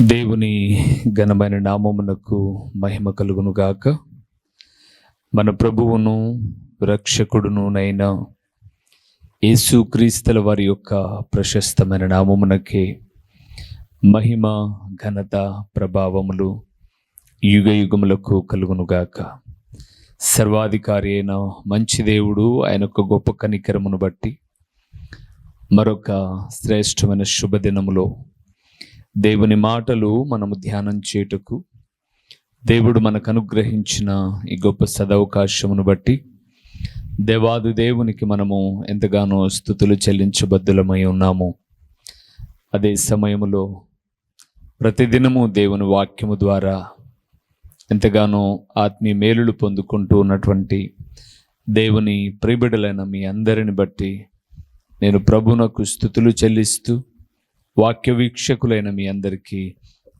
దేవుని ఘనమైన నామమునకు మహిమ కలుగును గాక. మన ప్రభువును రక్షకుడును నైన యేసుక్రీస్తుల వారి యొక్క ప్రశస్తమైన నామమునకే మహిమ, ఘనత, ప్రభావములు యుగ యుగములకు కలుగును గాక. సర్వాధికారి అయిన మంచి దేవుడు ఆయన యొక్క గొప్ప కనికరమును బట్టి మరొక శ్రేష్టమైన శుభదినములో దేవుని మాటలు మనము ధ్యానం చేయుటకు దేవుడు మనకు అనుగ్రహించిన ఈ గొప్ప సదవకాశమును బట్టి దేవాది దేవునికి మనము ఎంతగానో స్తుతులు చెల్లించబద్దులమై ఉన్నాము. అదే సమయములో ప్రతిదినము దేవుని వాక్యము ద్వారా ఎంతగానో ఆత్మీయ మేలులు పొందుకుంటూ ఉన్నటువంటి దేవుని ప్రియబిడ్డలైన మీ అందరిని బట్టి నేను ప్రభువునకు స్తుతులు చెల్లిస్తూ వాక్య వీక్షకులైన మీ అందరికీ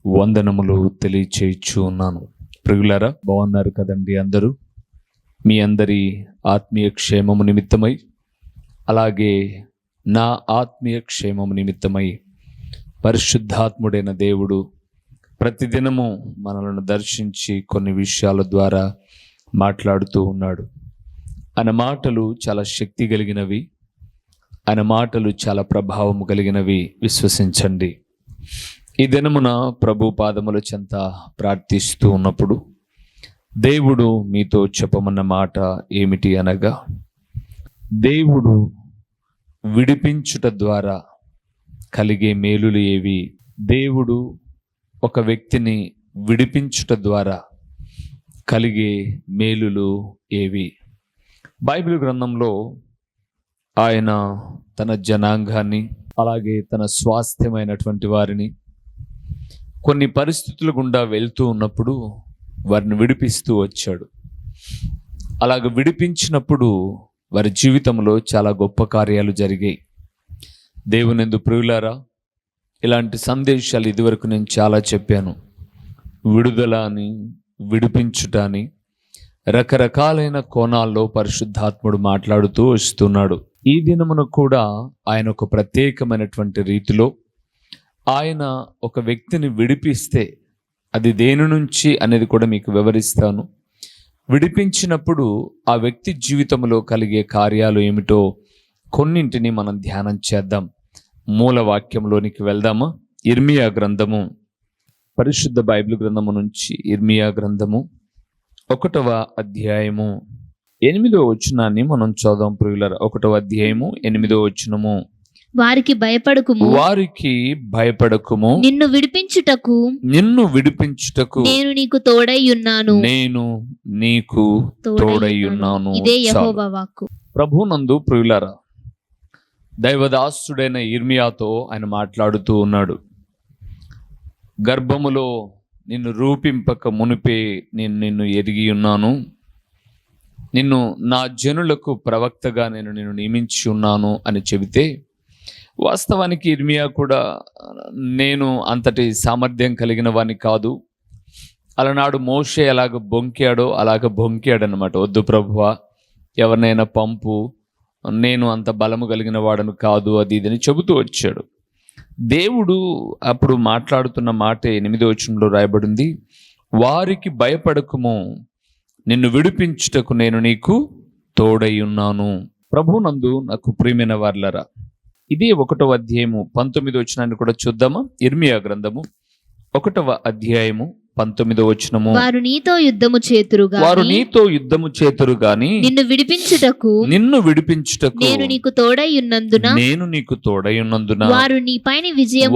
వందనములు తెలియచేయచ్చు ఉన్నాను. ప్రియులారా, బాగున్నారు కదండి అందరూ? మీ అందరి ఆత్మీయ క్షేమము నిమిత్తమై, అలాగే నా ఆత్మీయ క్షేమము నిమిత్తమై పరిశుద్ధాత్ముడైన దేవుడు ప్రతిదినము మనలను దర్శించి కొన్ని విషయాల ద్వారా మాట్లాడుతూ ఉన్నాడు. ఆయన మాటలు చాలా శక్తి కలిగినవి, ఆయన మాటలు చాలా ప్రభావము కలిగినవి. విశ్వసించండి. ఈ దినమున ప్రభు పాదముల చెంత ప్రార్థిస్తూ ఉన్నప్పుడు దేవుడు మీతో చెప్పమన్న మాట ఏమిటి అనగా, దేవుడు విడిపించుట ద్వారా కలిగే మేలులు ఏవి? దేవుడు ఒక వ్యక్తిని విడిపించుట ద్వారా కలిగే మేలులు ఏవి? బైబిల్ గ్రంథంలో ఆయన తన జనాంగాన్ని, అలాగే తన స్వాస్థ్యమైనటువంటి వారిని కొన్ని పరిస్థితుల గుండా వెళ్తూ ఉన్నప్పుడు వారిని విడిపిస్తూ వచ్చాడు. అలాగ విడిపించినప్పుడు వారి జీవితంలో చాలా గొప్ప కార్యాలు జరిగాయి. దేవునియందు ప్రియులారా, ఇలాంటి సందేశాలు ఇదివరకు నేను చాలా చెప్పాను. విడుదల అని, విడిపించుట అని రకరకాలైన కోణాల్లో పరిశుద్ధాత్ముడు మాట్లాడుతూ వస్తున్నాడు. ఈ దినమున కూడా ఆయన ఒక ప్రత్యేకమైనటువంటి రీతిలో ఆయన ఒక వ్యక్తిని విడిపిస్తే అది దేని నుంచి అనేది కూడా మీకు వివరిస్తాను. విడిపించినప్పుడు ఆ వ్యక్తి జీవితంలో కలిగే కార్యాలు ఏమిటో కొన్నింటిని మనం ధ్యానం చేద్దాం. మూల వాక్యంలోనికి వెళ్దామా? ఇర్మియా గ్రంథము, పరిశుద్ధ బైబిల్ గ్రంథము నుంచి ఇర్మియా గ్రంథము 1వ అధ్యాయము 8వ వచనాన్ని మనం చదువుదాం ప్రియులారా. 1వ అధ్యాయము 8వ వచనము. వారికి భయపడకుము, నిన్ను విడిపించుటకు నేను నీకు తోడై ఉన్నాను. ఇదే యెహోవా వాక్కు. ప్రభునందు ప్రియులారా, దైవదాసుడైన ఇర్మియాతో ఆయన మాట్లాడుతూ ఉన్నాడు. గర్భములో నిన్ను రూపింపక మునిపే నేను నిన్ను ఎరిగి ఉన్నాను. నిన్ను నా జనులకు ప్రవక్తగా నేను నిన్ను నియమించి ఉన్నాను అని చెబితే, వాస్తవానికి ఇర్మియా కూడా నేను అంతటి సామర్థ్యం కలిగిన వాని కాదు. అలనాడు మోషే ఎలాగ బొంకాడనమాట. వద్దు ప్రభువా, ఎవరినైనా పంపు, నేను అంత బలము కలిగిన వాడను కాదు, అది ఇదని చెబుతూ వచ్చాడు. దేవుడు అప్పుడు మాట్లాడుతున్న మాట 8వ వచనంలో రాయబడింది, వారికి భయపడకుము, నిన్ను విడిపించుటకు నేను నీకు తోడై ఉన్నాను. ప్రభునందు నాకు ప్రియమైన వారలారా, ఇది 1వ అధ్యాయము 19వ వచనాన్ని కూడా చూద్దామా? ఇర్మియా గ్రంథము 1వ అధ్యాయము 19వ వచనము. వారు నీతో యుద్ధము చేతురు గాని నిన్ను విడిపించుటకు నేను నీకు తోడై ఉన్నందున వారు నీపైన విజయము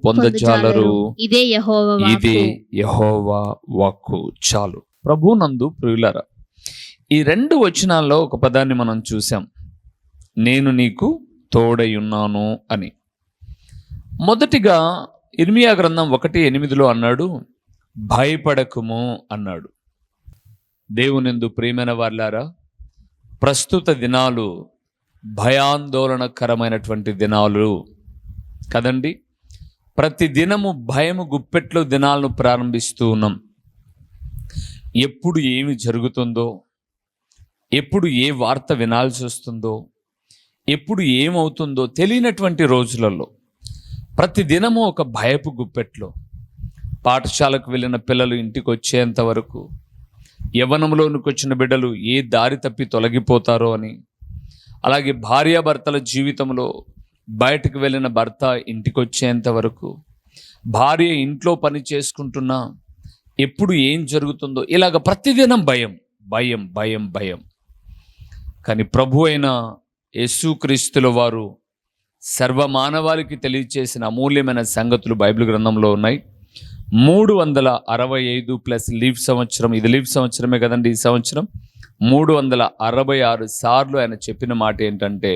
పొందజాలరు. ఇదే యెహోవా వాక్కు. చాలు. ప్రభునందు ప్రియులారా, ఈ 2 వచనాల్లో ఒక పదాన్ని మనం చూసాం, నేను నీకు తోడై ఉన్నాను అని. మొదటిగా ఇర్మియా గ్రంథం 1:8 అన్నాడు, భయపడకుము అన్నాడు. దేవునియందు ప్రియమైన వారలారా, ప్రస్తుత దినాలు భయాందోళనకరమైనటువంటి దినాలు కదండి. ప్రతి దినము భయము గుప్పెట్లో దినాలను ప్రారంభిస్తూ ఉన్నాం. ఎప్పుడు ఏమి జరుగుతుందో, ఎప్పుడు ఏ వార్త వినాల్సి వస్తుందో, ఎప్పుడు ఏమవుతుందో తెలియనటువంటి రోజులలో ప్రతి దినము ఒక భయపు గుప్పెట్లో. పాఠశాలకు వెళ్ళిన పిల్లలు ఇంటికి వచ్చేంత వరకు, యవ్వనంలోనికి వచ్చిన బిడ్డలు ఏ దారి తప్పి తొలగిపోతారో అని, అలాగే భార్యాభర్తల జీవితంలో బయటకు వెళ్ళిన భర్త ఇంటికి వచ్చేంత వరకు, భార్య ఇంట్లో పని చేసుకుంటున్నా ఎప్పుడు ఏం జరుగుతుందో, ఇలాగ ప్రతిదినం భయం భయం భయం భయం. కానీ ప్రభు అయిన యేసుక్రీస్తుల వారు సర్వమానవాళికి తెలియచేసిన అమూల్యమైన సంగతులు బైబిల్ గ్రంథంలో ఉన్నాయి. 365 ప్లస్ లీవ్ సంవత్సరం, ఇది లీవ్ సంవత్సరమే కదండి ఈ సంవత్సరం, 366 సార్లు ఆయన చెప్పిన మాట ఏంటంటే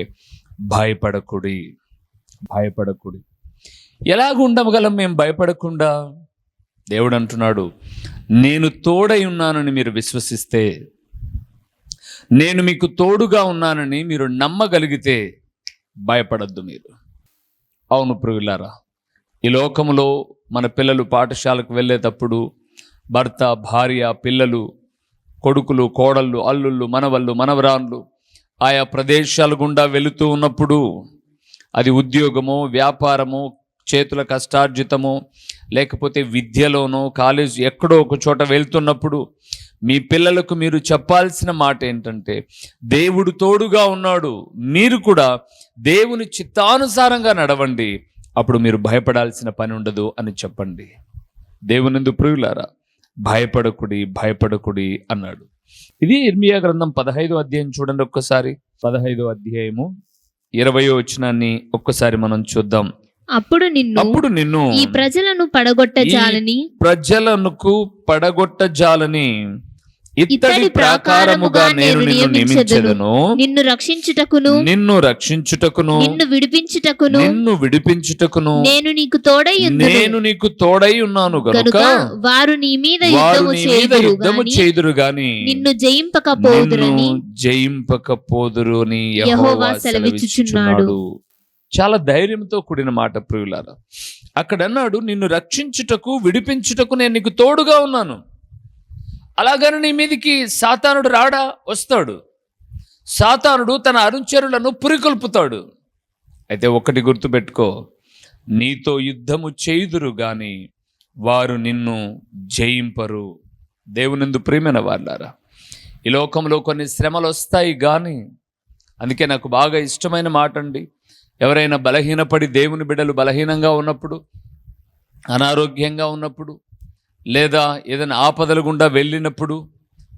భయపడకుడి, భయపడకుడి. ఎలాగ ఉండగలం మేము భయపడకుండా? దేవుడు అంటున్నాడు, నేను తోడై ఉన్నానని మీరు విశ్వసిస్తే, నేను మీకు తోడుగా ఉన్నానని మీరు నమ్మగలిగితే భయపడద్దు మీరు. అవును ప్రియులారా, ఈ లోకంలో మన పిల్లలు పాఠశాలకు వెళ్ళేటప్పుడు భర్త, భార్య, పిల్లలు, కొడుకులు, కోడళ్ళు, అల్లుళ్ళు, మనవళ్ళు, మనవరాళ్ళు ఆయా ప్రదేశాల గుండా వెళుతూ ఉన్నప్పుడు, అది ఉద్యోగమో, వ్యాపారమో, చేతుల కష్టార్జితమో, లేకపోతే విద్యలోనో, కాలేజ్ ఎక్కడో ఒక చోట వెళ్తున్నప్పుడు మీ పిల్లలకు మీరు చెప్పాల్సిన మాట ఏంటంటే, దేవుడు తోడుగా ఉన్నాడు, మీరు కూడా దేవుని చిత్తానుసారంగా నడవండి, అప్పుడు మీరు భయపడాల్సిన పని ఉండదు అని చెప్పండి. దేవునందు ప్రియులారా, భయపడకుడి, భయపడకుడి అన్నాడు. ఇది ఇర్మియా గ్రంథం 15వ అధ్యాయం చూడండి ఒక్కసారి. 15వ అధ్యాయము 20వ వచనాన్ని ఒక్కసారి మనం చూద్దాం. అప్పుడు నిన్ను ఈ ప్రజలను పడగొట్టజాలని ఇత్తడి ప్రాకారముగా నేను నిన్ను నియమించెదను, నిన్ను రక్షించుటకును నిన్ను విడిపించుటకును నేను నీకు తోడై ఉన్నాను గనుక వారు నీ మీద యుద్ధము చేయుదురు గాని నిన్ను జయింపకపోదురు అని యెహోవా సెలవిచ్చుచున్నాడు. చాలా ధైర్యంతో కూడిన మాట ప్రియులారా. అక్కడ అన్నాడు, నిన్ను రక్షించుటకు, విడిపించుటకు నేను నీకు తోడుగా ఉన్నాను. అలాగని నీ మీదికి సాతానుడు రాడా? వస్తాడు. సాతానుడు తన అనుచరులను పురికొల్పుతాడు. అయితే ఒకటి గుర్తుపెట్టుకో, నీతో యుద్ధము చేయుదురు గాని వారు నిన్ను జయింపరు. దేవునందు ప్రియమైన వాళ్ళారా, ఈ లోకంలో కొన్ని శ్రమలు వస్తాయి కానీ, అందుకే నాకు బాగా ఇష్టమైన మాట అండి, ఎవరైనా బలహీనపడి, దేవుని బిడ్డలు బలహీనంగా ఉన్నప్పుడు, అనారోగ్యంగా ఉన్నప్పుడు, లేదా ఏదైనా ఆపదల గుండా వెళ్ళినప్పుడు,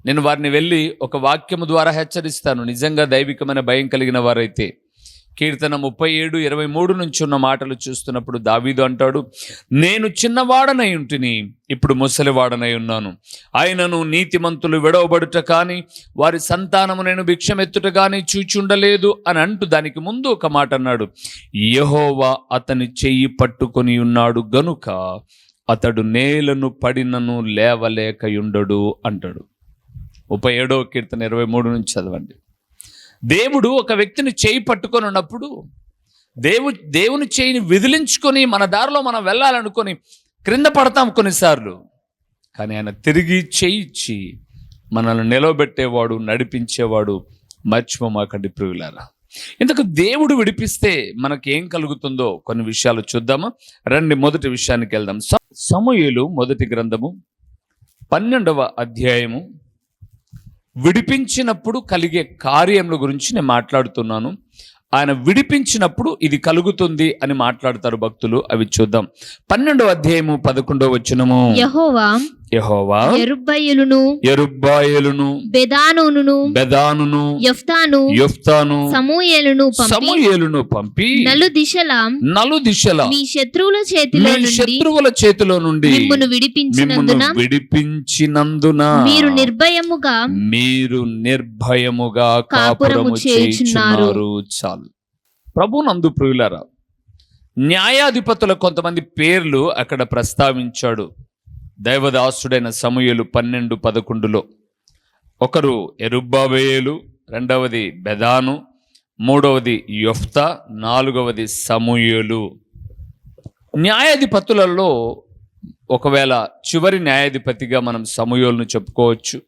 నేను వారిని వెళ్ళి ఒక వాక్యము ద్వారా హెచ్చరిస్తాను. నిజంగా దైవికమైన భయం కలిగిన వారైతే కీర్తన 37:23 నుంచి ఉన్న మాటలు చూస్తున్నప్పుడు దావీదు అంటాడు, నేను చిన్నవాడనై ఉంటిని, ఇప్పుడు ముసలివాడనై ఉన్నాను, ఆయనను నీతిమంతులు విడవబడుట కానీ వారి సంతానము నేను భిక్షమెత్తుట కానీ చూచుండలేదు అని అంటూ దానికి ముందు ఒక మాట అన్నాడు, యెహోవా అతని చెయ్యి పట్టుకొని ఉన్నాడు గనుక అతడు నేలను పడినను లేవలేకయుండడు అంటాడు. 37వ కీర్తన 23 నుంచి చదవండి. దేవుడు ఒక వ్యక్తిని చేయి పట్టుకొని ఉన్నప్పుడు, దేవుని చేయిని విదిలించుకొని మన దారిలో మనం వెళ్ళాలనుకొని క్రింద పడతాం కొన్నిసార్లు, కానీ ఆయన తిరిగి చేయిచ్చి మనల్ని నిలవబెట్టేవాడు, నడిపించేవాడు. మర్చిపోమాకండి ప్రియులారా. ఇంతకు దేవుడు విడిపిస్తే మనకేం కలుగుతుందో కొన్ని విషయాలు చూద్దామా? రండి, మొదటి విషయానికి వెళ్దాం. సమూయేలు మొదటి గ్రంథము 12వ అధ్యాయము. విడిపించినప్పుడు కలిగే కార్యముల గురించి నేను మాట్లాడుతున్నాను. ఆయన విడిపించినప్పుడు ఇది కలుగుతుంది అని మాట్లాడతారు భక్తులు. అవి చూద్దాం. 12వ అధ్యాయము 11వ వచనము. యెహోవా యెరుబ్బయలును బెదానును యెఫ్తాను సమూయేలును పంపి నలుదిశల మీ శత్రువుల చేతిలో నుండి మిమ్మును విడిపించినందున మీరు నిర్భయముగా కాపురము చేయుచున్నారు. చాలు. ప్రభునందు ప్రియులారా, న్యాయాధిపతుల కొంతమంది పేర్లు అక్కడ ప్రస్తావించాడు దైవదాసుడైన సమూయేలు 12:11లో. ఒకరు యెరుబ్బయలు, రెండవది బెదాను, మూడవది యెఫ్తా, నాలుగవది సమూయేలు. న్యాయాధిపతులలో ఒకవేళ చివరి న్యాయాధిపతిగా మనం సమూయేలును చెప్పుకోవచ్చు.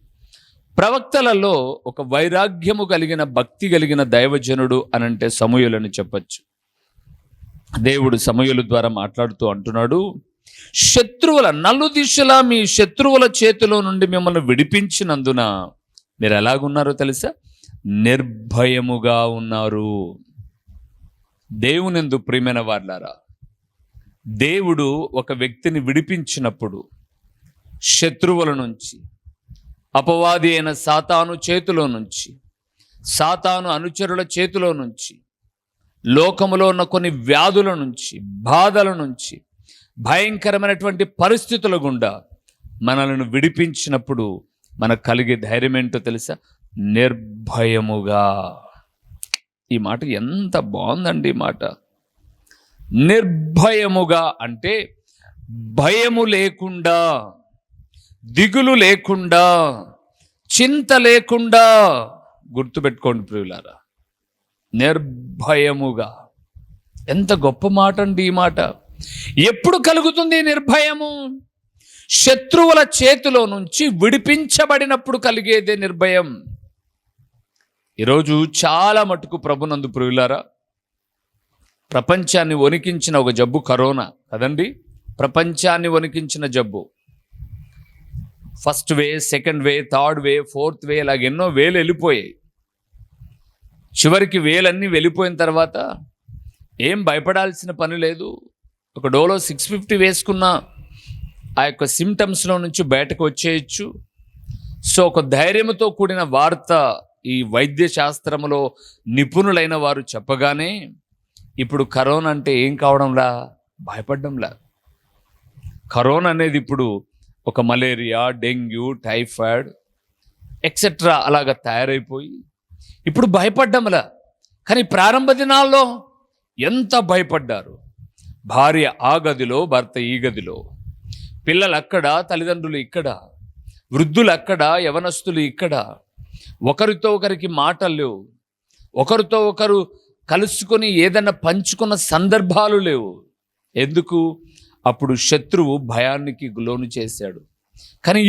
ప్రవక్తలలో ఒక వైరాగ్యము కలిగిన, భక్తి కలిగిన దైవజనుడు అనంటే సమూయేలు అని చెప్పచ్చు. దేవుడు సమూయేలు ద్వారా మాట్లాడుతూ అంటున్నాడు, శత్రువుల నలుదిశలా మీ శత్రువుల చేతిలో నుండి మిమ్మల్ని విడిపించినందున మీరు ఎలాగున్నారో తెలుసా? నిర్భయముగా ఉన్నారు. దేవునిందు ప్రియమైన వారలారా, దేవుడు ఒక వ్యక్తిని విడిపించినప్పుడు శత్రువుల నుంచి, అపవాది అయిన సాతాను చేతిలో నుంచి, సాతాను అనుచరుల చేతిలో నుంచి, లోకములో ఉన్న కొన్ని వ్యాధుల నుంచి, బాధల నుంచి, భయంకరమైనటువంటి పరిస్థితుల గుండా మనల్ని విడిపించినప్పుడు మనకు కలిగే ధైర్యం ఏంటో తెలుసా? నిర్భయముగా. ఈ మాట ఎంత బాగుందండి. ఈ మాట నిర్భయముగా అంటే భయము లేకుండా, దిగులు లేకుండా, చింత లేకుండా. గుర్తుపెట్టుకోండి ప్రియులారా, నిర్భయముగా. ఎంత గొప్ప మాట అండి ఈ మాట. ఎప్పుడు కలుగుతుంది నిర్భయము? శత్రువుల చేతిలో నుంచి విడిపించబడినప్పుడు కలిగేదే నిర్భయం. ఈరోజు చాలా మటుకు ప్రభునందు ప్రియులారా, ప్రపంచాన్ని వణికించిన ఒక జబ్బు కరోనా కదండి. ప్రపంచాన్ని వణికించిన జబ్బు. First way, second way, third వే, ఫోర్త్ వే, ఇలాగ ఎన్నో వేలు వెళ్ళిపోయాయి. చివరికి వేలన్నీ వెళ్ళిపోయిన తర్వాత ఏం భయపడాల్సిన పని లేదు. ఒక డోలో 650 వేసుకున్న ఆ యొక్క సిమ్టమ్స్లో నుంచి బయటకు వచ్చేయచ్చు. సో ఒక ధైర్యంతో కూడిన వార్త ఈ వైద్య శాస్త్రంలో నిపుణులైన వారు చెప్పగానే ఇప్పుడు కరోనా అంటే ఏం కావడంలా? భయపడ్డంలా. కరోనా అనేది ఇప్పుడు ఒక మలేరియా, డెంగ్యూ, టైఫాయిడ్ ఎక్సెట్రా అలాగా తయారైపోయి ఇప్పుడు భయపడ్డంలా. కానీ ప్రారంభ దినాల్లో ఎంత భయపడ్డారు. భార్య ఆ గదిలో, భర్త ఈ గదిలో, పిల్లలు అక్కడ, తల్లిదండ్రులు ఇక్కడ, వృద్ధులు అక్కడ, యవనస్తులు ఇక్కడ. ఒకరితో ఒకరికి మాటలు లేవు. ఒకరితో ఒకరు కలుసుకొని ఏదన్నా పంచుకున్న సందర్భాలు లేవు. ఎందుకు? అప్పుడు శత్రువు భయానికి లోను చేశాడు. కానీ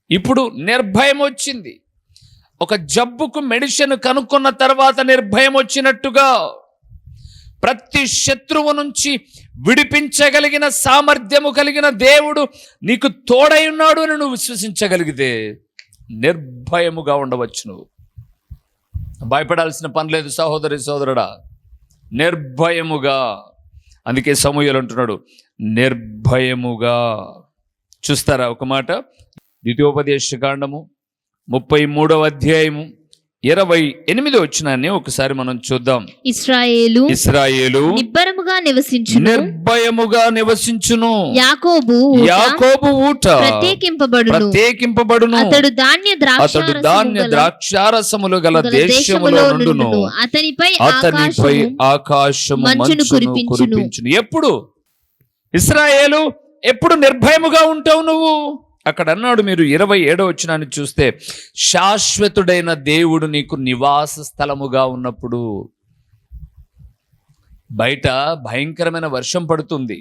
ఇప్పుడు నిర్భయం వచ్చింది. ఒక జబ్బుకు మెడిసిన్ కనుక్కున్న తర్వాత నిర్భయం వచ్చినట్టుగా ప్రతి శత్రువు నుంచి విడిపించగలిగిన సామర్థ్యము కలిగిన దేవుడు నీకు తోడై ఉన్నాడు అని నువ్వు విశ్వసించగలిగితే నిర్భయముగా ఉండవచ్చు. నువ్వు భయపడాల్సిన పని లేదు సహోదరి సోదరుడా, నిర్భయముగా. అందుకే సమూయేలు అంటున్నాడు నిర్భయముగా. చూస్తారా ఒక మాట? ద్వితీయోపదేశకాండము 33వ అధ్యాయము 28వ వచనాన్ని ఒకసారి మనం చూద్దాం. ఇశ్రాయేలు నిబ్బరముగా నివసించును, నిర్భయముగా నివసించును. యాకోబు ఊట ప్రత్యేకింపబడును. అతడు ధాన్య ద్రాక్షారసములు గల దేశములో నుండును. అతనిపై ఆకాశము మంచును కురిపించును. ఎప్పుడు ఇశ్రాయేలు ఎప్పుడు నిర్భయముగా ఉంటావు నువ్వు? అక్కడ అన్నాడు, మీరు 27వ వచనాన్ని చూస్తే, శాశ్వతుడైన దేవుడు నీకు నివాస స్థలముగా ఉన్నప్పుడు. బయట భయంకరమైన వర్షం పడుతుంది,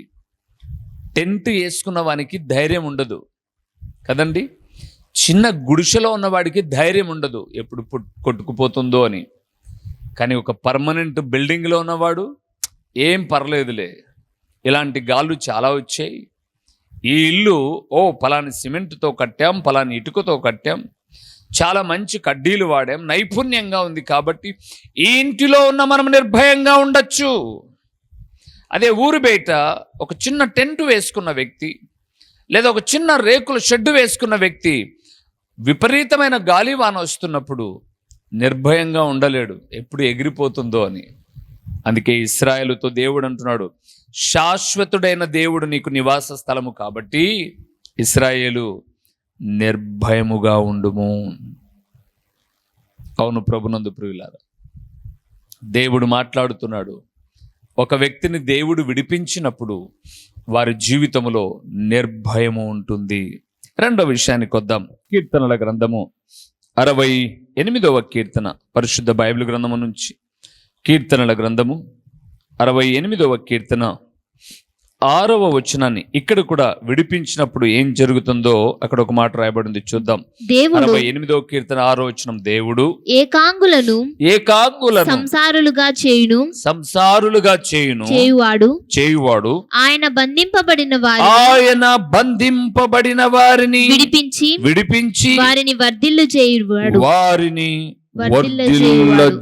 టెంట్ వేసుకున్న వానికి ధైర్యం ఉండదు కదండి. చిన్న గుడిసెలో ఉన్నవాడికి ధైర్యం ఉండదు, ఎప్పుడు కొట్టుకుపోతుందో అని. కానీ ఒక పర్మనెంట్ బిల్డింగ్లో ఉన్నవాడు ఏం పర్లేదులే, ఇలాంటి గాళ్ళు చాలా వచ్చాయి, ఈ ఇల్లు పలాని సిమెంట్తో కట్టాం, పలాని ఇటుకతో కట్టాం, చాలా మంచి కడ్డీలు వాడాం, నైపుణ్యంగా ఉంది కాబట్టి ఈ ఇంటిలో ఉన్న మనం నిర్భయంగా ఉండొచ్చు. అదే ఊరు బయట ఒక చిన్న టెంట్ వేసుకున్న వ్యక్తి, లేదా ఒక చిన్న రేకుల షెడ్డు వేసుకున్న వ్యక్తి విపరీతమైన గాలివాన వస్తున్నప్పుడు నిర్భయంగా ఉండలేడు, ఎప్పుడు ఎగిరిపోతుందో అని. అందుకే ఇశ్రాయేలుతో దేవుడు అంటున్నాడు, శాశ్వతుడైన దేవుడు నీకు నివాస స్థలము కాబట్టి ఇశ్రాయేలు నిర్భయముగా ఉండుము. అవును ప్రభునందు ప్రియులారా, దేవుడు మాట్లాడుతున్నాడు. ఒక వ్యక్తిని దేవుడు విడిపించినప్పుడు వారి జీవితంలో నిర్భయము ఉంటుంది. రెండో విషయానికి వద్దాం. కీర్తనల గ్రంథము 68వ కీర్తన, పరిశుద్ధ బైబిల్ గ్రంథము నుంచి కీర్తనల గ్రంథము 68వ కీర్తన 6వ వచనాన్ని ఇక్కడ కూడా విడిపించినప్పుడు ఏం జరుగుతుందో అక్కడ ఒక మాట రాయబడింది, చూద్దాం. దేవుడు 68వ కీర్తన 6వ వచనం, దేవుడు ఏకాంగులను సంసారులుగా చేయువాడు ఆయన బంధింపబడిన వారిని విడిపించి వారిని వర్ధిల్ల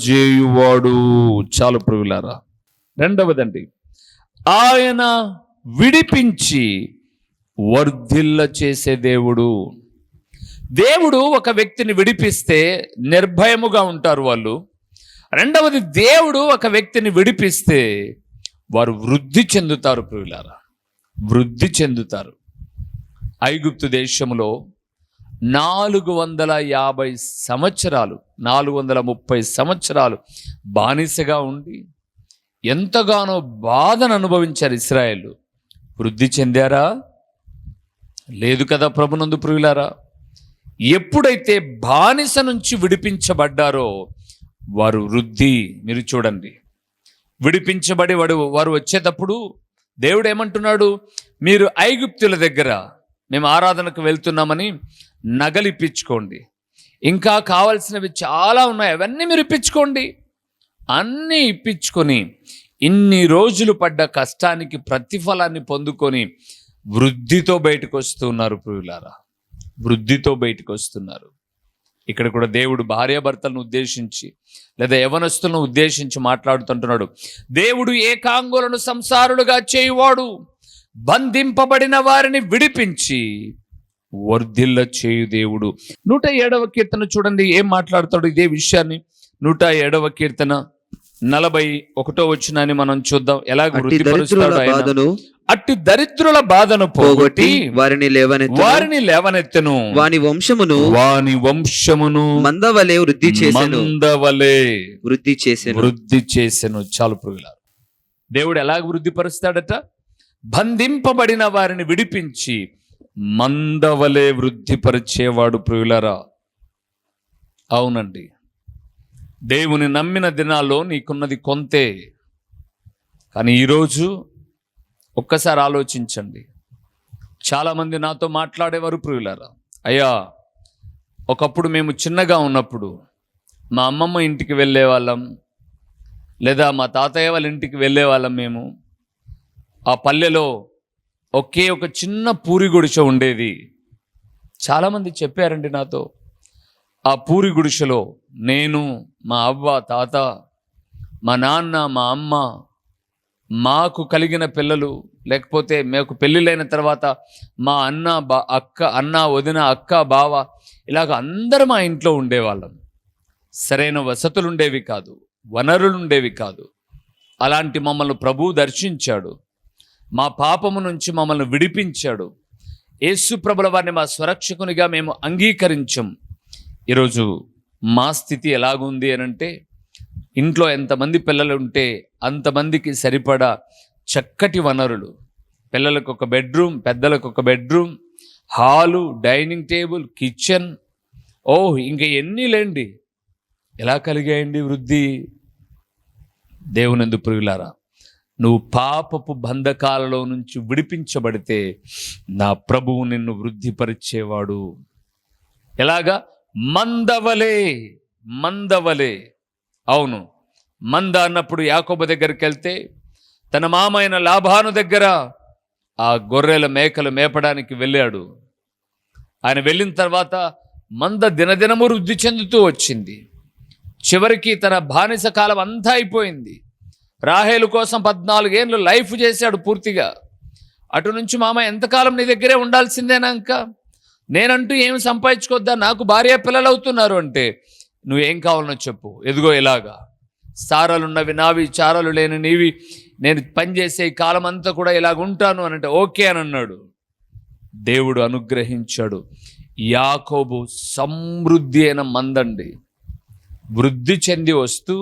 చేయువాడు. చాలు ప్రియులారా. రెండవదండి, ఆయన విడిపించి వర్ధిల్ల చేసే దేవుడు. దేవుడు ఒక వ్యక్తిని విడిపిస్తే నిర్భయముగా ఉంటారు వాళ్ళు. రెండవది, దేవుడు ఒక వ్యక్తిని విడిపిస్తే వారు వృద్ధి చెందుతారు ప్రియులారా, వృద్ధి చెందుతారు. ఐగుప్తు దేశంలో 450 సంవత్సరాలు 430 సంవత్సరాలు బానిసగా ఉండి ఎంతగానో బాధను అనుభవించారు ఇశ్రాయేలు. వృద్ధి చెందారా? లేదు కదా ప్రభునందు ప్రియులారా. ఎప్పుడైతే బానిస నుంచి విడిపించబడ్డారో వారు వృద్ధి. మీరు చూడండి, విడిపించబడి వారు వచ్చేటప్పుడు దేవుడు ఏమంటున్నాడు, మీరు ఐగుప్తుల దగ్గర మేము ఆరాధనకు వెళ్తున్నామని నగలిప్పించుకోండి, ఇంకా కావాల్సినవి చాలా ఉన్నాయి, అవన్నీ మీరు ఇప్పించుకోండి. అన్నీ ఇప్పించుకొని ఇన్ని రోజులు పడ్డ కష్టానికి ప్రతిఫలాన్ని పొందుకొని వృద్ధితో బయటకు వస్తున్నారు ప్రియులారా, వృద్ధితో బయటకు వస్తున్నారు. ఇక్కడ కూడా దేవుడు భార్యాభర్తలను ఉద్దేశించి లేదా యవనస్తులను ఉద్దేశించి మాట్లాడుతుంటున్నాడు. దేవుడు ఏకాంగులను సంసారులుగా చేయువాడు, బంధింపబడిన వారిని విడిపించి వర్ధిల్ల చేయు దేవుడు. 107వ కీర్తన చూడండి ఏం మాట్లాడతాడు ఇదే విషయాన్ని. 107వ కీర్తన 41వ వచనాన్ని మనం చూద్దాం. ఎలాగ వృద్ధిపరుస్తాడు ఆయన. అట్టి దరిద్రుల బాధను పోగొట్టి వారిని లేవనెత్తెను, వాని వంశమును మందవలే వృద్ధి చేసెను. చాలు ప్రియులారా. దేవుడు ఎలాగ వృద్ధిపరుస్తాడట? బంధింపబడిన వారిని విడిపించి మందవలే వృద్ధిపరిచేవాడు ప్రియులారా. అవునండి, దేవుని నమ్మిన దినాల్లో నీకున్నది కొంతే. కానీ ఈరోజు ఒక్కసారి ఆలోచించండి. చాలామంది నాతో మాట్లాడేవారు ప్రియులారా, అయ్యా ఒకప్పుడు మేము చిన్నగా ఉన్నప్పుడు మా అమ్మమ్మ ఇంటికి వెళ్ళే వాళ్ళం, లేదా మా తాతయ్య వాళ్ళ ఇంటికి వెళ్ళే వాళ్ళం. మేము ఆ పల్లెలో ఒకే ఒక చిన్న పూరి గుడిసె ఉండేది. చాలామంది చెప్పారండి నాతో, ఆ పూరి గుడిసెలో నేను, మా అవ్వ, తాత, మా నాన్న, మా అమ్మ, మాకు కలిగిన పిల్లలు, లేకపోతే మాకు పెళ్ళిళ్ళైన తర్వాత మా అన్న వదిన, అక్క, బావ, ఇలాగ అందరూ మా ఇంట్లో ఉండేవాళ్ళం. సరైన వసతులు ఉండేవి కాదు, వనరులు ఉండేవి కాదు. అలాంటి మమ్మల్ని ప్రభువు దర్శించాడు, మా పాపము నుంచి మమ్మల్ని విడిపించాడు. యేసు ప్రభుల వారిని మా స్వరక్షకునిగా మేము అంగీకరించాం. ఈరోజు మా స్థితి ఎలాగుంది అనంటే, ఇంట్లో ఎంతమంది పిల్లలు ఉంటే అంతమందికి సరిపడా చక్కటి వనరులు. పిల్లలకు ఒక బెడ్రూమ్, పెద్దలకు ఒక bedroom, hall, dining table, kitchen, ఇంకా ఎన్ని లేండి. ఎలా కలిగాయండి వృద్ధి? దేవునందు ప్రియులారా, నువ్వు పాపపు బంధకాలలో నుంచి విడిపించబడితే నా ప్రభువు నిన్ను వృద్ధిపరిచేవాడు. ఎలాగా? మందవలే. అవును, మంద అన్నప్పుడు యాకోబు దగ్గరికి వెళ్తే తన మామైన లాబాను దగ్గర ఆ గొర్రెల మేకలు మేపడానికి వెళ్ళాడు. ఆయన వెళ్ళిన తర్వాత మంద దినదినము వృద్ధి చెందుతూ వచ్చింది. చివరికి తన బానిస కాలం అంతా అయిపోయింది. రాహేలు కోసం 14 ఏళ్ళు లైఫ్ చేశాడు పూర్తిగా. అటు నుంచి మామ ఎంతకాలం నీ దగ్గరే ఉండాల్సిందేనా? ఇంకా నేనంటూ ఏమి సంపాదించుకోద్దా, నాకు భార్య పిల్లలు అవుతున్నారు అంటే నువ్వేం కావాలనో చెప్పు, ఎదుగో ఇలాగా సారాలున్నవి నావి, చారాలు లేని నీవి, నేను పనిచేసే ఈ కాలం అంతా కూడా ఇలాగ ఉంటాను అని అంటే ఓకే అని అన్నాడు. దేవుడు అనుగ్రహించాడు. యాకోబు సమృద్ధి అయిన మందండి, వృద్ధి చెంది వస్తూ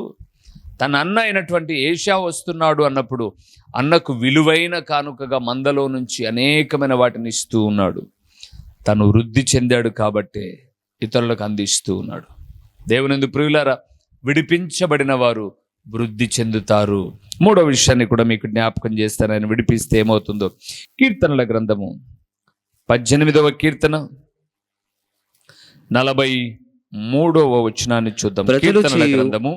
తన అన్న అయినటువంటి ఏషా వస్తున్నాడు అన్నప్పుడు అన్నకు విలువైన కానుకగా మందలో నుంచి అనేకమైన వాటిని ఇస్తూ ఉన్నాడు. తను వృద్ధి చెందాడు కాబట్టే ఇతరులకు అందిస్తూ ఉన్నాడు. దేవునందు ప్రియులారా, విడిపించబడిన వారు వృద్ధి చెందుతారు. మూడో విషయాన్ని కూడా మీకు జ్ఞాపకం చేస్తాను. ఆయన విడిపిస్తే ఏమవుతుందో. కీర్తనల గ్రంథము 18వ కీర్తన 43వ వచనాన్ని చూద్దాం. కీర్తనల గ్రంథము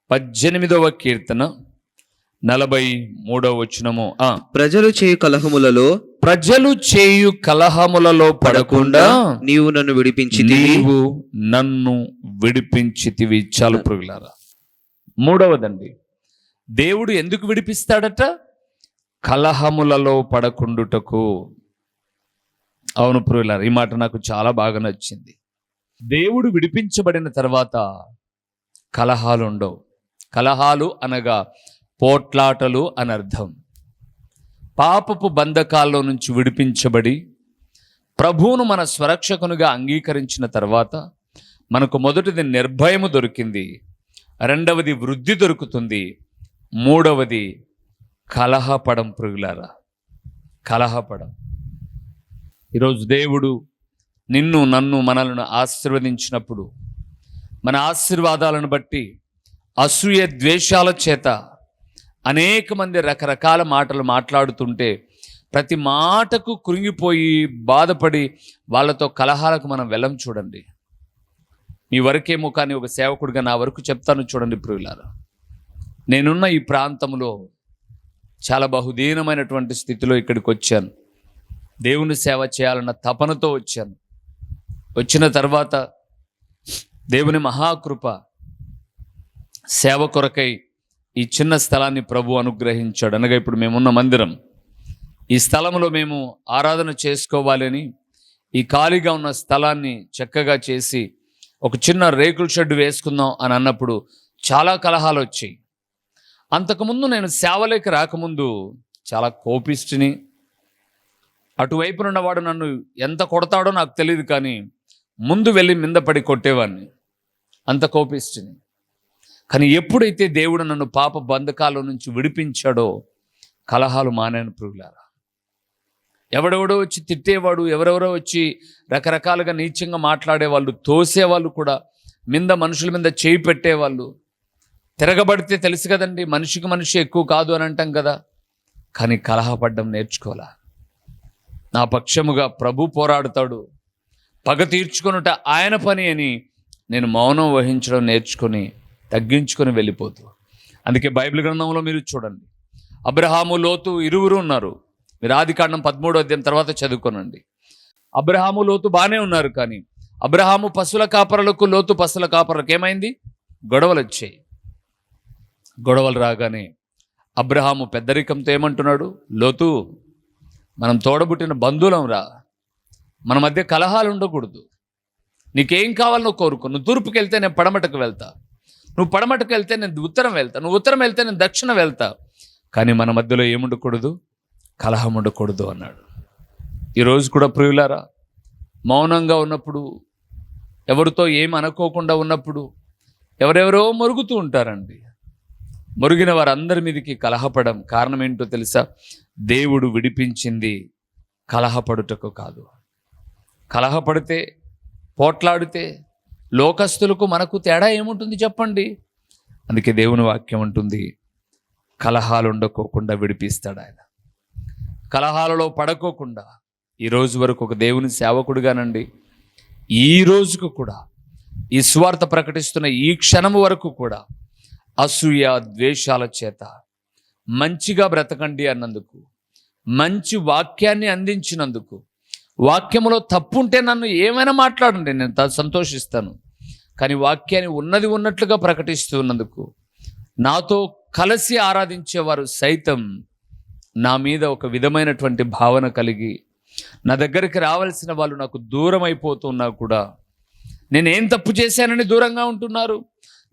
18వ కీర్తన 43వ వచనము. ప్రజలు చేయు కలహములలో పడకుండా నీవు నన్ను విడిపించితివి. చాలు ప్రియులారా. మూడవదండి, దేవుడు ఎందుకు విడిపిస్తాడట? కలహములలో పడకుండుటకు. అవును ప్రియులారా, ఈ మాట నాకు చాలా బాగా నచ్చింది. దేవుడు విడిపించబడిన తర్వాత కలహాలు ఉండవు. కలహాలు అనగా పోట్లాటలు అని అర్థం. పాపపు బంధకాల్లో నుంచి విడిపించబడి ప్రభువును మన స్వరక్షకునిగా అంగీకరించిన తర్వాత మనకు మొదటిది నిర్భయము దొరికింది, రెండవది వృద్ధి దొరుకుతుంది, మూడవది కలహపడం. ప్రియులారా, కలహపడం. ఈరోజు దేవుడు నిన్ను నన్ను మనలను ఆశీర్వదించినప్పుడు మన ఆశీర్వాదాలను బట్టి అసూయ ద్వేషాల చేత అనేక మంది రకరకాల మాటలు మాట్లాడుతుంటే ప్రతి మాటకు కృంగిపోయి బాధపడి వాళ్ళతో కలహాలకు మనం వెళ్ళం. చూడండి, మీ వరకేమో కానీ ఒక సేవకుడిగా నా వరకు చెప్తాను. చూడండి ప్రియులారా, నేనున్న ఈ ప్రాంతంలో చాలా బహుదీనమైనటువంటి స్థితిలో ఇక్కడికి వచ్చాను. దేవుని సేవ చేయాలన్న తపనతో వచ్చాను. వచ్చిన తర్వాత దేవుని మహాకృప, సేవ కొరకై ఈ చిన్న స్థలాన్ని ప్రభు అనుగ్రహించాడు. అనగా ఇప్పుడు మేమున్న మందిరం, ఈ స్థలంలో మేము ఆరాధన చేసుకోవాలని ఈ ఖాళీగా ఉన్న స్థలాన్ని చక్కగా చేసి ఒక చిన్న రేకుల షెడ్ వేసుకుందాం అని అన్నప్పుడు చాలా కలహాలు వచ్చాయి. అంతకుముందు నేను సేవలోకి రాకముందు చాలా కోపిష్టిని. అటువైపునున్నవాడు నన్ను ఎంత కొడతాడో నాకు తెలియదు, కానీ ముందు వెళ్ళి మిందపడి కొట్టేవాడిని. అంత కోపిష్టిని. కానీ ఎప్పుడైతే దేవుడు నన్ను పాప బంధకాల నుంచి విడిపించాడో కలహాలు మానేను ప్రియులారా. ఎవడెవడో వచ్చి తిట్టేవాడు, ఎవరెవరో వచ్చి రకరకాలుగా నీచంగా మాట్లాడేవాళ్ళు, తోసేవాళ్ళు కూడా, మనుషుల మీద చేయి పెట్టేవాళ్ళు. తిరగబడితే తెలుసు కదండి, మనిషికి మనిషి ఎక్కువ కాదు అని అంటాం కదా. కానీ కలహపడ్డం నేర్చుకోవాలా. నా పక్షముగా ప్రభు పోరాడుతాడు, పగ తీర్చుకొనుట ఆయన పని అని నేను మౌనం వహించడం నేర్చుకొని తగ్గించుకొని వెళ్ళిపోతూ. అందుకే బైబిల్ గ్రంథంలో మీరు చూడండి, అబ్రహాము లోతు ఇరువురు ఉన్నారు. మీరు ఆదికాండం 13వ అధ్యాయం తర్వాత చదువుకోనండి. అబ్రహాము లోతు బాగానే ఉన్నారు, కానీ అబ్రహాము పశువుల కాపరులకు, లోతు పశువుల కాపరులకు ఏమైంది? గొడవలు వచ్చాయి. గొడవలు రాగానే అబ్రహాము పెద్దరికంతో ఏమంటున్నాడు? లోతు, మనం తోడబుట్టిన బంధువులం రా, మన మధ్య కలహాలు ఉండకూడదు. నీకేం కావాలో కోరుకో. నువ్వు తూర్పుకి వెళ్తే నేను పడమటకు వెళ్తా, నువ్వు పడమటకు వెళ్తే నేను ఉత్తరం వెళ్తా, నువ్వు ఉత్తరం వెళ్తే నేను దక్షిణ వెళ్తా, కానీ మన మధ్యలో ఏముండకూడదు? కలహం ఉండకూడదు అన్నాడు. ఈరోజు కూడా ప్రియులారా, మౌనంగా ఉన్నప్పుడు, ఎవరితో ఏం అనుకోకుండా ఉన్నప్పుడు ఎవరెవరో మరుగుతూ ఉంటారండి. మరుగిన వారందరి మీదకి కలహపడం కారణం ఏంటో తెలుసా? దేవుడు విడిపించింది కలహపడుటకు కాదు. కలహపడితే, పోట్లాడితే లోకస్తులకు మనకు తేడా ఏముంటుంది చెప్పండి? అందుకే దేవుని వాక్యం ఉంటుంది, కలహాలు ఉండకోకుండా విడిపిస్తాడు ఆయన. కలహాలలో పడకోకుండా ఈ రోజు వరకు ఒక దేవుని సేవకుడిగానండి, ఈ రోజుకు కూడా, ఈ సువార్త ప్రకటిస్తున్న ఈ క్షణము వరకు కూడా అసూయ ద్వేషాల చేత మంచిగా బ్రతకండి అన్నందుకు, మంచి వాక్యాన్ని అందించినందుకు, వాక్యములో తప్పు ఉంటే నన్ను ఏమైనా మాట్లాడండి, నేను సంతోషిస్తాను. కానీ వాక్యాన్ని ఉన్నది ఉన్నట్లుగా ప్రకటిస్తున్నందుకు, నాతో కలిసి ఆరాధించేవారు సైతం నా మీద ఒక విధమైనటువంటి భావన కలిగి నా దగ్గరికి రావాల్సిన వాళ్ళు నాకు దూరం అయిపోతున్నా కూడా, నేనేం తప్పు చేశానని దూరంగా ఉంటున్నారు,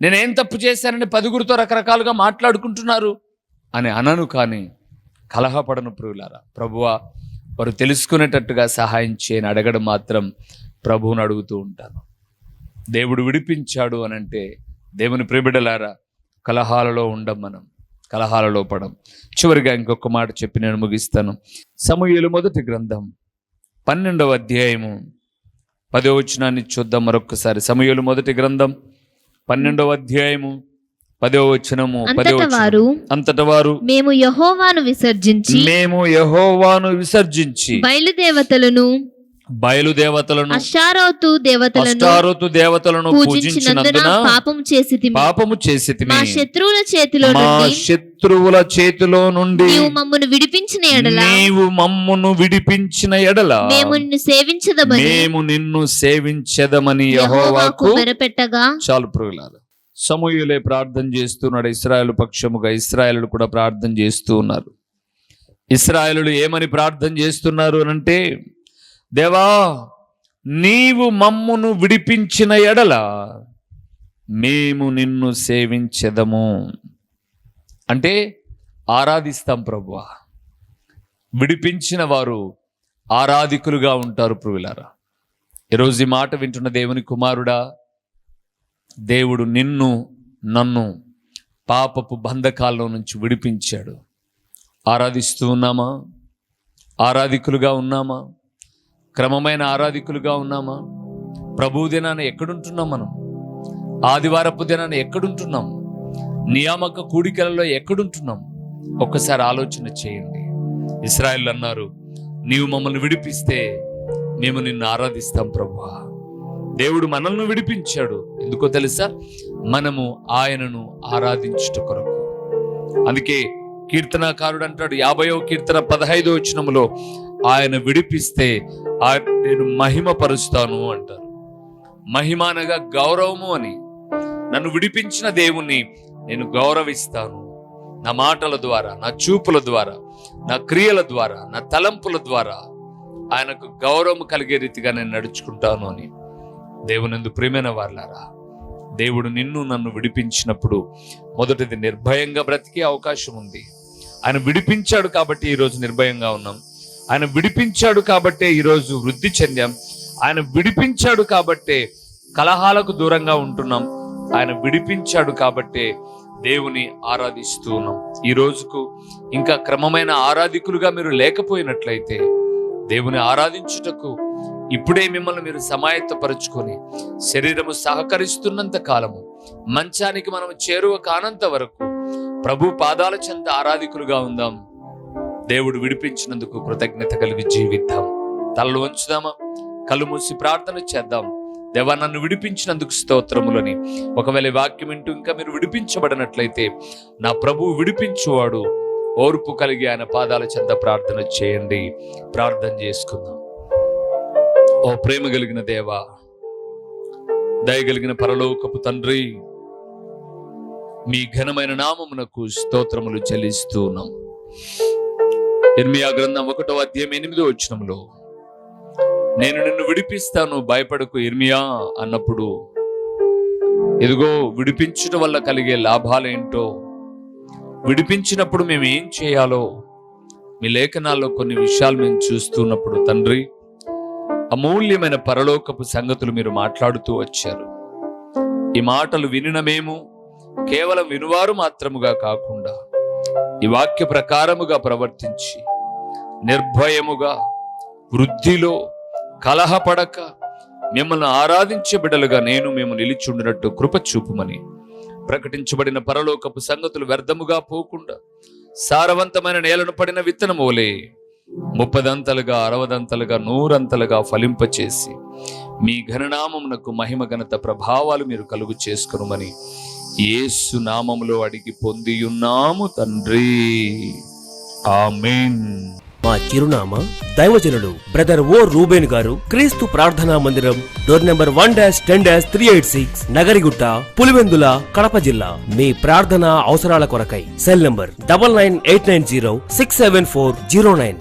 నేనేం తప్పు చేశానని పదుగురితో రకరకాలుగా మాట్లాడుకుంటున్నారు అని అనను, కానీ కలహపడను ప్రియులారా. ప్రభువా, వారు తెలుసుకునేటట్టుగా సహాయం చేయని అడగడం మాత్రం ప్రభువుని అడుగుతూ ఉంటాను. దేవుడు విడిపించాడు అని అంటే, దేవుని ప్రియబిడ్డలారా, కలహాలలో ఉండం, మనం కలహాలలో పడం. చివరిగా ఇంకొక మాట చెప్పి నేను ముగిస్తాను. సమూయేలు మొదటి గ్రంథం 12వ అధ్యాయము 10వ వచనాన్ని చూద్దాం మరొక్కసారి. సమూయేలు మొదటి గ్రంథం 12వ అధ్యాయము 10వ వచనము అంతట వారు మేము యెహోవాను విసర్జించి బయలుదేవతలను అష్టారోతు దేవతలను పూజించినందున పాపము చేసితిమి. మా శత్రువుల చేతిలో నుండి నీవు మమ్మును విడిపించిన ఎడల మేము నిన్ను సేవించదమని యెహోవాకు మొరపెట్టగా. చాలు ప్రియులారా, సమూయేలే ప్రార్థన చేస్తున్నాడు. ఇశ్రాయేలు పక్షముగా ఇశ్రాయేలు కూడా ప్రార్థన చేస్తూ ఉన్నారు. ఇశ్రాయేలు ఏమని ప్రార్థన చేస్తున్నారు అంటే, దేవా నీవు మమ్మును విడిపించిన ఎడల మేము నిన్ను సేవించెదము. అంటే ఆరాధిస్తాం ప్రభువా. విడిపించిన వారు ఆరాధికులుగా ఉంటారు ప్రియులారా. ఈరోజు ఈ మాట వింటున్న దేవుని కుమారుడా, దేవుడు నిన్ను నన్ను పాపపు బంధకాల్లో నుంచి విడిపించాడు. ఆరాధిస్తూ ఉన్నామా? ఆరాధికులుగా ఉన్నామా? క్రమమైన ఆరాధికులుగా ఉన్నామా? ప్రభు దినాన ఎక్కడుంటున్నాం మనం? ఆదివారపు దినాన ఎక్కడుంటున్నాం? నియామక కూడికలలో ఎక్కడుంటున్నాం? ఒక్కసారి ఆలోచన చేయండి. ఇశ్రాయేలు అన్నారు, నీవు మమ్మల్ని విడిపిస్తే మేము నిన్ను ఆరాధిస్తాం ప్రభువా. దేవుడు మనల్ని విడిపించాడు. ఎందుకో తెలుసా? మనము ఆయనను ఆరాధించుట కొరకు. అందుకే కీర్తనాకారుడు అంటాడు 50వ కీర్తన 15వ వచనములో, ఆయన విడిపిస్తే నేను మహిమ పరుస్తాను అంటారు. మహిమ అనగా గౌరవము అని. నన్ను విడిపించిన దేవుణ్ణి నేను గౌరవిస్తాను. నా మాటల ద్వారా, నా చూపుల ద్వారా, నా క్రియల ద్వారా, నా తలంపుల ద్వారా ఆయనకు గౌరవం కలిగే రీతిగా నేను నడుచుకుంటాను అని. దేవునందు ప్రియమైన వారలారా, దేవుడు నిన్ను నన్ను విడిపించినప్పుడు మొదటిది నిర్భయంగా బ్రతికే అవకాశం ఉంది. ఆయన విడిపించాడు కాబట్టి ఈరోజు నిర్భయంగా ఉన్నాం. ఆయన విడిపించాడు కాబట్టే ఈరోజు వృద్ధి చెందాం. ఆయన విడిపించాడు కాబట్టే కలహాలకు దూరంగా ఉంటున్నాం. ఆయన విడిపించాడు కాబట్టే దేవుని ఆరాధిస్తూ ఉన్నాం. ఈ రోజుకు ఇంకా క్రమమైన ఆరాధికులుగా మీరు లేకపోయినట్లయితే దేవుని ఆరాధించుటకు ఇప్పుడే మిమ్మల్ని మీరు సమాయత్తపరుచుకొని శరీరము సహకరిస్తున్నంత కాలము, మంచానికి మనం చేరువ కానంత వరకు ప్రభు పాదాల చెంత ఆరాధికులుగా ఉందాం. దేవుడు విడిపించినందుకు కృతజ్ఞత కలిగి జీవిద్దాం. తలలు వంచుదామా? కళ్ళు మూసి ప్రార్థన చేద్దాం. దేవా నన్ను విడిపించినందుకు స్తోత్రములని. ఒకవేళ వాక్యం వింటూ ఇంకా మీరు విడిపించబడినట్లయితే, నా ప్రభువు విడిపించువాడు, ఓర్పు కలిగి ఆయన పాదాల చెంత ప్రార్థన చేయండి. ప్రార్థన చేసుకుందాం. ఓ ప్రేమ కలిగిన దేవా, దయగలిగిన పరలోకపు తండ్రి, మీ ఘనమైన నామమునకు స్తోత్రములు చెల్లిస్తూ ఉన్నాం. ఇర్మియా గ్రంథం 1వ అధ్యాయం 8వ వచనములో, నేను నిన్ను విడిపిస్తాను భయపడకు ఇర్మియా అన్నప్పుడు, ఇదిగో విడిపించడం వల్ల కలిగే లాభాలేంటో, విడిపించినప్పుడు మేము ఏం చేయాలో మీ లేఖనాల్లో కొన్ని విషయాలు మేము చూస్తున్నప్పుడు తండ్రి, అమూల్యమైన పరలోకపు సంగతులు మీరు మాట్లాడుతూ వచ్చారు. ఈ మాటలు వినిన మేము కేవలం వినువారు మాత్రముగా కాకుండా ఈ వాక్య ప్రకారముగా ప్రవర్తించి నిర్భయముగా, వృద్ధిలో, కలహపడక మిమ్మల్ని ఆరాధించే బిడ్డలుగా మేము నిలిచుండినట్టు కృప చూపుమని, ప్రకటించబడిన పరలోకపు సంగతులు వ్యర్థముగా పోకుండా సారవంతమైన నేలను పడిన విత్తనమోలే 30 60 100 ఫలింపచేసి మీ ఘననామమునకు మహిమ ఘనత ప్రభావాలు మీరు కలుగు చేసుకొనుమని యేసు నామములో అడిగి పొందియున్నాము తండ్రి. ఆమేన్. మా చిరునామా దైవజనులు బ్రదర్ ఓ రూబేన్ గారు, క్రీస్తు ప్రార్థనా మందిరం, డోర్ నెంబర్ 1-10-386, నగరిగుట్ట, పులివెందుల, కడప జిల్లా. మీ ప్రార్థనా అవసరాల కొరకై సెల్ నంబర్ 9989067409.